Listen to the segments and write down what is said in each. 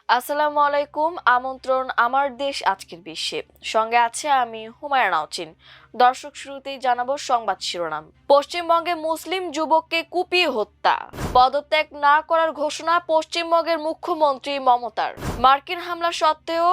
আসসালামু আলাইকুম। আমন্ত্রণ আমার দেশ আজকের বিশ্বে। সঙ্গে আছে আমি হুমায়রা নাওচিন। দর্শক, শুরুতেই জানাবো সংবাদ শিরোনাম। পশ্চিমবঙ্গে মুসলিম যুবককে কুপিয়ে হত্যা, পদত্যাগ না করার ঘোষণা পশ্চিমবঙ্গের মুখ্যমন্ত্রী মমতার। মার্কিন হামলা সত্ত্বেও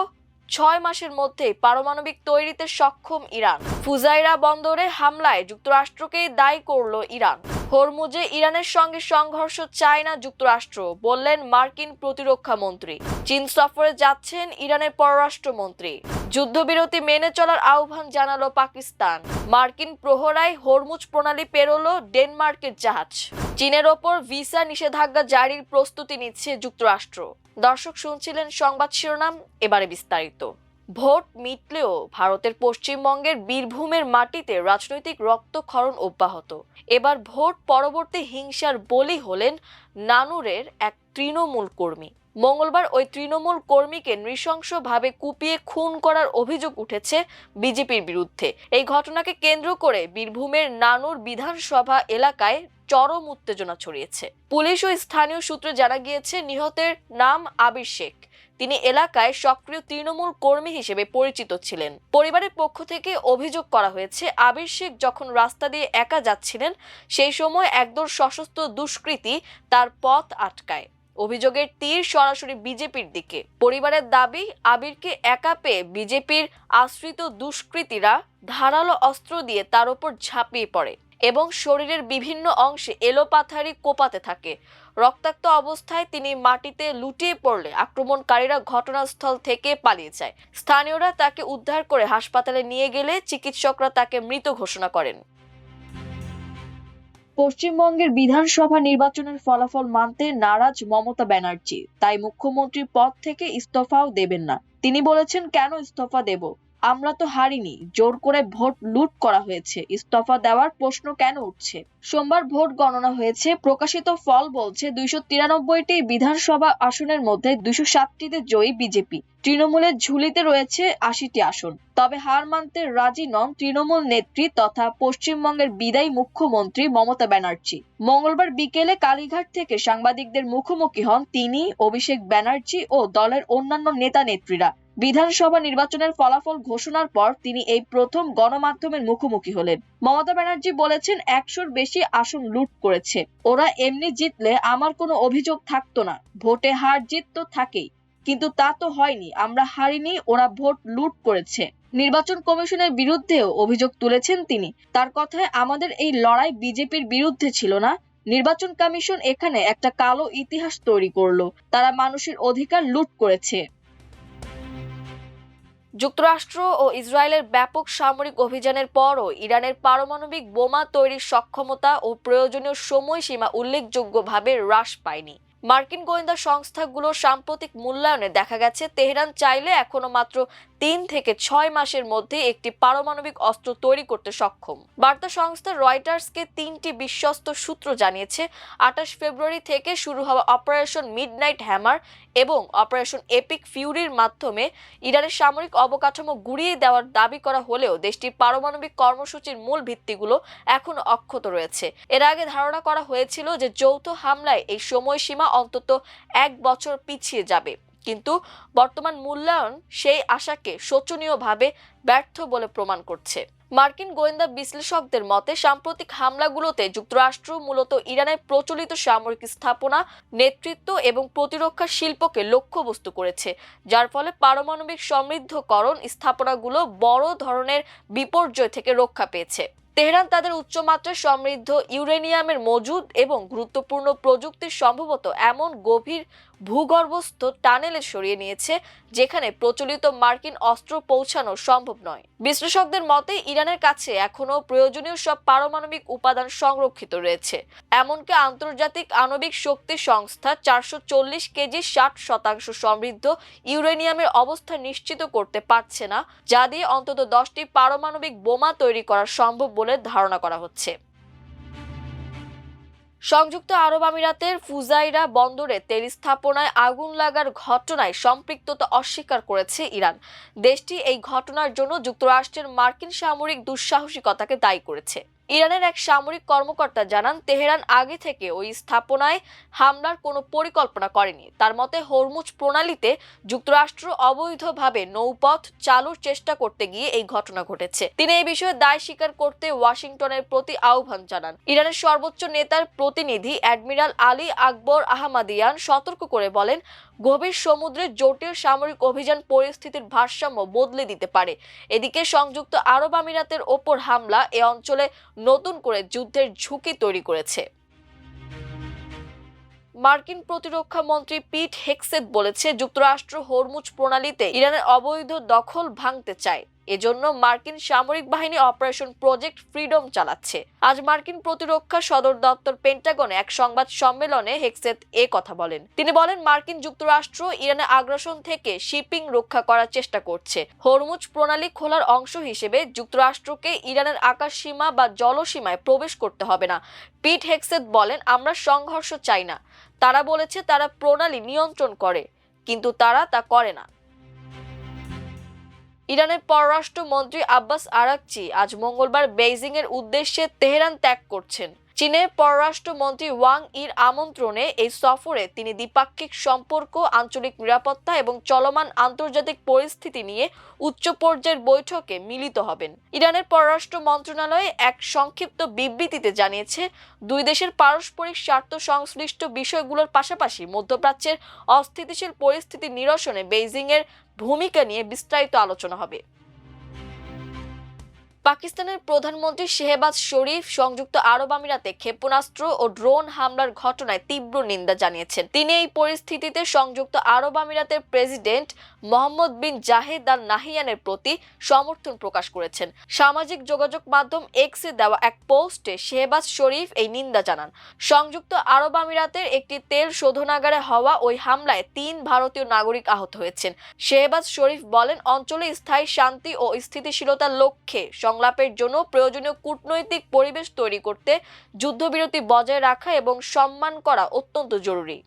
6 মাসের মধ্যেই পারমাণবিক তৈরিতে সক্ষম ইরান। ফুজাইরা বন্দরে হামলায় যুক্তরাষ্ট্রকেই দায়ী করল ইরান। হরমুজে ইরানের সঙ্গে সংঘর্ষ চায় না যুক্তরাষ্ট্র, বললেন মার্কিন প্রতিরক্ষা মন্ত্রী। চীন সফরে যাচ্ছেন ইরানের পররাষ্ট্রমন্ত্রী। যুদ্ধবিরতি মেনে চলার আহ্বান জানালো পাকিস্তান। মার্কিন প্রহরায় হরমুজ প্রণালী পেরোলো ডেনমার্কের জাহাজ। চীনের ওপর ভিসা নিষেধাজ্ঞা জারির প্রস্তুতি নিচ্ছে যুক্তরাষ্ট্র। দর্শক, শুনছিলেন সংবাদ শিরোনাম, এবারে বিস্তারিত। ভোট মিটলেও ভারতের পশ্চিমবঙ্গের বীরভূমের মাটিতে রাজনৈতিক রক্তক্ষরণ অব্যাহত। এবার ভোট পরবর্তী হিংসার বলি হলেন নানুরের এক তৃণমূল কর্মী। মঙ্গলবার ওই তৃণমূল কর্মীকে নৃশংসভাবে কুপিয়ে খুন করার অভিযোগ উঠেছে বিজেপির বিরুদ্ধে। এই ঘটনাকে কেন্দ্র করে বীরভূমের নানুর বিধানসভা এলাকায় চরম উত্তেজনা ছড়িয়েছে। পুলিশ ও স্থানীয় সূত্রে জানা গিয়েছে, নিহতের নাম আবির শেখ। তিনি এলাকায় সক্রিয় তৃণমূল কর্মী হিসেবে পরিচিত ছিলেন। পরিবারের পক্ষ থেকে অভিযোগ করা হয়েছে, আবির শেখ যখন রাস্তা দিয়ে একা যাচ্ছিলেন সেই সময় একদল সশস্ত্র দুষ্কৃতী তার পথ আটকায়। অভিযোগের তীর সরাসরি বিজেপির দিকে। পরিবারের দাবি, আবিরকে একা পেয়ে বিজেপির আশ্রিত দুষ্কৃতীরা ধারালো অস্ত্র দিয়ে তার উপর ঝাঁপিয়ে পড়ে এবং শরীরের বিভিন্ন অংশে এলোপাথারি কোপাতে থাকে। রক্তাক্ত অবস্থায় তিনি মাটিতে লুটিয়ে পড়লে আক্রমণকারীরা ঘটনাস্থল থেকে পালিয়ে যায়। স্থানীয়রা তাকে উদ্ধার করে হাসপাতালে নিয়ে গেলে চিকিৎসকরা তাকে মৃত ঘোষণা করেন। পশ্চিমবঙ্গের বিধানসভা নির্বাচনের ফলাফল মানতে নারাজ মমতা ব্যানার্জি, তাই মুখ্যমন্ত্রীর পদ থেকে ইস্তফাও দেবেন না। তিনি বলেছেন, কেন ইস্তফা দেব? আমরা তো হারিনি, জোর করে ভোট লুট করা হয়েছে, ইস্তফা দেওয়ার প্রশ্ন কেন উঠছে? সোমবার ভোট গণনা হয়েছে। প্রকাশিত ফল বলছে 293টি বিধানসভা আসনের মধ্যে 207টিতে জয়ী বিজেপি। তৃণমূলের ঝুলিতে রয়েছে 80টি আসন। তবে হার মানতে রাজি নন তৃণমূল নেত্রী তথা পশ্চিমবঙ্গের বিদায়ী মুখ্যমন্ত্রী মমতা ব্যানার্জি। মঙ্গলবার বিকেলে কালীঘাট থেকে সাংবাদিকদের মুখোমুখি হন তিনি, অভিষেক ব্যানার্জি ও দলের অন্যান্য নেতা নেত্রীরা। বিধানসভা নির্বাচনের ফলাফল ঘোষণার পর তিনি এই প্রথম গণমাধ্যমের মুখোমুখি হলেন। মমতা ব্যানার্জি বলেছেন, 100-র বেশি আসন লুট করেছে। ওরা এমনি জিতলে আমার কোনো অভিযোগ থাকতো না। ভোটে হার জিত তো থাকেই, কিন্তু তা তো হয়নি। আমরা হারিনি, ওরা ভোট লুট করেছে। নির্বাচন কমিশনের বিরুদ্ধেও অভিযোগ তুলেছেন তিনি। তার কথায়, আমাদের এই লড়াই বিজেপির বিরুদ্ধে ছিল না। নির্বাচন কমিশন এখানে একটা কালো ইতিহাস তৈরি করলো। তারা মানুষের অধিকার লুট করেছে। যুক্তরাষ্ট্র ও ইসরায়েলের ব্যাপক সামরিক অভিযানের পরও ইরানের পারমাণবিক বোমা তৈরির সক্ষমতা ও প্রয়োজনীয় সময়সীমা উল্লেখযোগ্যভাবে হ্রাস পায়নি। মার্কিন গোয়েন্দা সংস্থাগুলোর সাম্প্রতিক মূল্যায়নে দেখা গেছে, তেহরান চাইলে এখনো মাত্র 3 থেকে 6 মাসের মধ্যে একটি পারমাণবিক অস্ত্র তৈরি করতে সক্ষম। বার্তা সংস্থা রয়টার্সকে 3টি বিশ্বস্ত সূত্র জানিয়েছে, 28 ফেব্রুয়ারি থেকে শুরু হওয়া অপারেশন মিডনাইট হ্যামার এবং অপারেশন এপিক ফিউরির মাধ্যমে ইরানের সামরিক অবকাঠামো গুঁড়িয়ে দেওয়ার দাবি করা হলেও দেশটির পারমাণবিক কর্মসূচির মূল ভিত্তিগুলো এখনো অক্ষত রয়েছে। এর আগে ধারণা করা হয়েছিল যে যৌথ হামলায় এই সময়সীমা অন্তত 1 বছর পিছিয়ে যাবে, কিন্তু বর্তমান মূল্যায়ন সেই আশাকে শোচনীয়ভাবে ব্যর্থ বলে প্রমাণ করছে। মার্কিন গোয়েন্দা বিশ্লেষকদের মতে, সাম্প্রতিক হামলাগুলোতে যুক্তরাষ্ট্র মূলত ইরানের প্রচলিত সামরিক স্থাপনা, নেতৃত্ব এবং প্রতিরক্ষা শিল্পকে লক্ষ্যবস্তু করেছে, যার ফলে পারমাণবিক সমৃদ্ধকরণ স্থাপনাগুলো বড় ধরনের বিপর্যয় থেকে রক্ষা পেয়েছে। তেহরান তাদের উচ্চমাত্রায় সমৃদ্ধ ইউরেনিয়ামের মজুদ এবং গুরুত্বপূর্ণ প্রযুক্তির সম্ভবত এমন গভীর ভূগর্ভস্থ টানেলে সরিয়ে নিয়েছে যেখানে প্রচলিত মার্কিন অস্ত্র পৌঁছানো সম্ভব নয়। বিশ্লেষকদের মতে, ইরানের কাছে এখনো প্রয়োজনীয় সব পারমাণবিক উপাদান সংরক্ষিত রয়েছে। এমনকি আন্তর্জাতিক আণবিক শক্তি সংস্থা 440 কেজি 60% সমৃদ্ধ ইউরেনিয়ামের অবস্থা নিশ্চিত করতে পারছে না, যা দিয়ে অন্তত 10টি পারমাণবিক বোমা তৈরি করা সম্ভব বলে ধারণা করা হচ্ছে। সংযুক্ত আরব আমিরাতের ফুজাইরা বন্দরে তেল স্থাপনায় আগুন লাগার ঘটনায় সম্পৃক্ততা অস্বীকার করেছে ইরান। দেশটি এই ঘটনার জন্য যুক্তরাষ্ট্রের মার্কিন সামরিক দুঃসাহসিকতাকে দায়ী করেছে। ইরানের এক সামরিক কর্মকর্তা জানান, তেহরান আগে থেকে ওই স্থাপনায় হামলার কোনো পরিকল্পনা করেনি। তার মতে, হরমুজ প্রণালীতে যুক্তরাষ্ট্র অবৈধভাবে নৌপথ চালুর চেষ্টা করতে গিয়ে এই ঘটনা ঘটেছে। তিনি এই বিষয়ে দায় স্বীকার করতে ওয়াশিংটনের প্রতি আহ্বান জানান। ইরানের সর্বোচ্চ নেতার প্রতিনিধি অ্যাডমিরাল আলী আকবর আহমাদিয়ান সতর্ক করে বলেন, গভীর সমুদ্রে জটিল সামরিক অভিযান পরিস্থিতির ভারসাম্য বদলে দিতে পারে। এদিকে সংযুক্ত আরব আমিরাতের ওপর হামলা এ অঞ্চলে নতুন করে যুদ্ধের ঝুঁকি তৈরি করেছে। মার্কিন প্রতিরক্ষা মন্ত্রী পিট হেগসেথ বলেছে, যুক্তরাষ্ট্র হরমুজ প্রণালীতে ইরানের অবৈধ দখল ভাঙতে চায়। এজন্য মার্কিন সামরিক বাহিনী অপারেশন প্রজেক্ট ফ্রিডম চালাচ্ছে। আজ মার্কিন প্রতিরক্ষা সদর দপ্তর পেন্টাগনে এক সংবাদ সম্মেলনে হেগসেথ এ কথা বলেন। তিনি বলেন, মার্কিন যুক্তরাষ্ট্র ইরানের আগ্রাসন থেকে শিপিং রক্ষা করার চেষ্টা করছে। হরমুজ প্রণালী খোলার অংশ হিসেবে যুক্তরাষ্ট্রকে ইরানের আকাশ সীমা বা জলসীমায় প্রবেশ করতে হবে না। পিট হেগসেথ বলেন, আমরা সংঘর্ষ চাই না। তারা বলেছে তারা প্রণালী নিয়ন্ত্রণ করে, কিন্তু তারা তা করে না। ইরানের পররাষ্ট্র মন্ত্রী আব্বাস আরাকচি আজ মঙ্গলবার বেইজিং এর উদ্দেশ্যে তেহরান ত্যাগ করছেন। চীনের পররাষ্ট্র মন্ত্রী ওয়াং ইর আমন্ত্রণে এই সফরে তিনি দ্বিপাক্ষিক সম্পর্ক, আঞ্চলিক নিরাপত্তা এবং চলমান আন্তর্জাতিক পরিস্থিতি নিয়ে উচ্চ পর্যায়ের বৈঠকে মিলিত হবেন। ইরানের পররাষ্ট্র মন্ত্রণালয় এক সংক্ষিপ্ত বিবৃতিতে জানিয়েছে, দুই দেশের পারস্পরিক স্বার্থ সংশ্লিষ্ট বিষয়গুলোর পাশাপাশি মধ্যপ্রাচ্যের অস্থিতিশীল পরিস্থিতি নিরসনে বেইজিং এর ভূমিকা নিয়ে বিস্তারিত আলোচনা হবে। পাকিস্তানের প্রধানমন্ত্রী শেহবাজ শরীফ সংযুক্ত আরব আমিরাতে ক্ষেপণাস্ত্র ও ড্রোন হামলার ঘটনায় তীব্র নিন্দা জানিয়েছেন। তিনি এই পরিস্থিতিতে সংযুক্ত আরব আমিরাতের প্রেসিডেন্ট মোহাম্মদ বিন জাহেদ আল নাহিয়ানের প্রতি সমর্থন প্রকাশ করেছেন। সামাজিক যোগাযোগ মাধ্যম এক্সে দেওয়া এক পোস্টে শেহবাজ শরীফ এই নিন্দা জানান। সংযুক্ত আরব আমিরাতের একটি তেল শোধনাগারে হওয়া ওই হামলায় 3 ভারতীয় নাগরিক আহত হয়েছেন। শেহবাজ শরীফ বলেন, অঞ্চলে স্থায়ী শান্তি ও স্থিতিশীলতার লক্ষ্যে সংলাপের জন্য প্রয়োজনীয় কূটনৈতিক পরিবেশ তৈরি করতে যুদ্ধবিরতি বজায় রাখা এবং সম্মান করা অত্যন্ত জরুরি।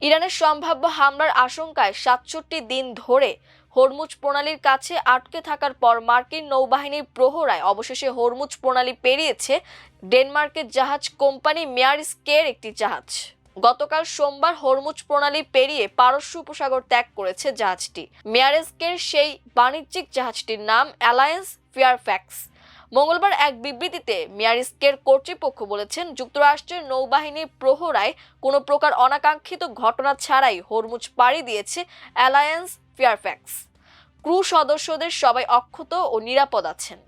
ইরানের সম্ভাব্য হামলার আশঙ্কায় 67 দিন ধরে হরমুজ প্রণালীর কাছে আটকে থাকার পর মার্কিন নৌবাহিনীর প্রহরায় অবশেষে হরমুজ প্রণালী পেরিয়েছে ডেনমার্কের জাহাজ কোম্পানি মেয়ারস্কের একটি জাহাজ। গতকাল সোমবার হরমুজ প্রণালী পেরিয়ে পারস্য উপসাগর ত্যাগ করেছে জাহাজটি। মেয়ারস্কের সেই বাণিজ্যিক জাহাজটির নাম অ্যালায়েন্স ফেয়ারফ্যাক্স। মঙ্গলবার এক বিবৃতিতে মেয়ারস্কের কর্তৃপক্ষ বলেছেন, যুক্তরাষ্ট্রের নৌবাহিনীর প্রহরায় কোনো প্রকার অনাকাঙ্ক্ষিত ঘটনা ছাড়াই হরমুজ পাড়ি দিয়েছে অ্যালায়েন্স ফেয়ারফ্যাক্স। ক্রু সদস্যদের সবাই অক্ষত ও নিরাপদ আছেন।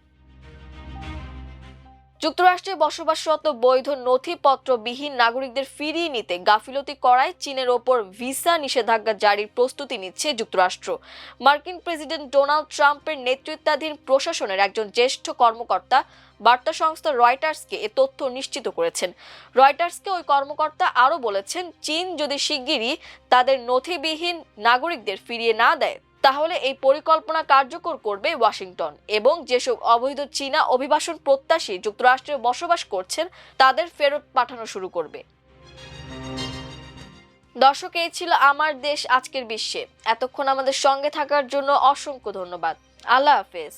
যুক্তরাষ্ট্রে বসবাসরত বৈধ নথিপত্রবিহীন নাগরিকদের ফিরিয়ে নিতে গাফিলতি করায় চীনের ওপর ভিসা নিষেধাজ্ঞা জারির প্রস্তুতি নিচ্ছে যুক্তরাষ্ট্র। মার্কিন প্রেসিডেন্ট ডোনাল্ড ট্রাম্পের নেতৃত্বাধীন প্রশাসনের একজন জ্যেষ্ঠ কর্মকর্তা বার্তা সংস্থা রয়টার্সকে এ তথ্য নিশ্চিত করেছেন। রয়টার্সকে ওই কর্মকর্তা আরও বলেছেন, চীন যদি শিগগিরই তাদের নথিবিহীন নাগরিকদের ফিরিয়ে না দেয়, তাহলে এই পরিকল্পনা কার্যকর করবে ওয়াশিংটন এবং যেসব অবৈধ চীনা অভিবাসন প্রত্যাশী যুক্তরাষ্ট্রে বসবাস করছেন তাদের ফেরত পাঠানো শুরু করবে। দর্শক, এই ছিল আমার দেশ আজকের বিশ্বে। এতক্ষণ আমাদের সঙ্গে থাকার জন্য অসংখ্য ধন্যবাদ। আল্লাহ হাফেজ।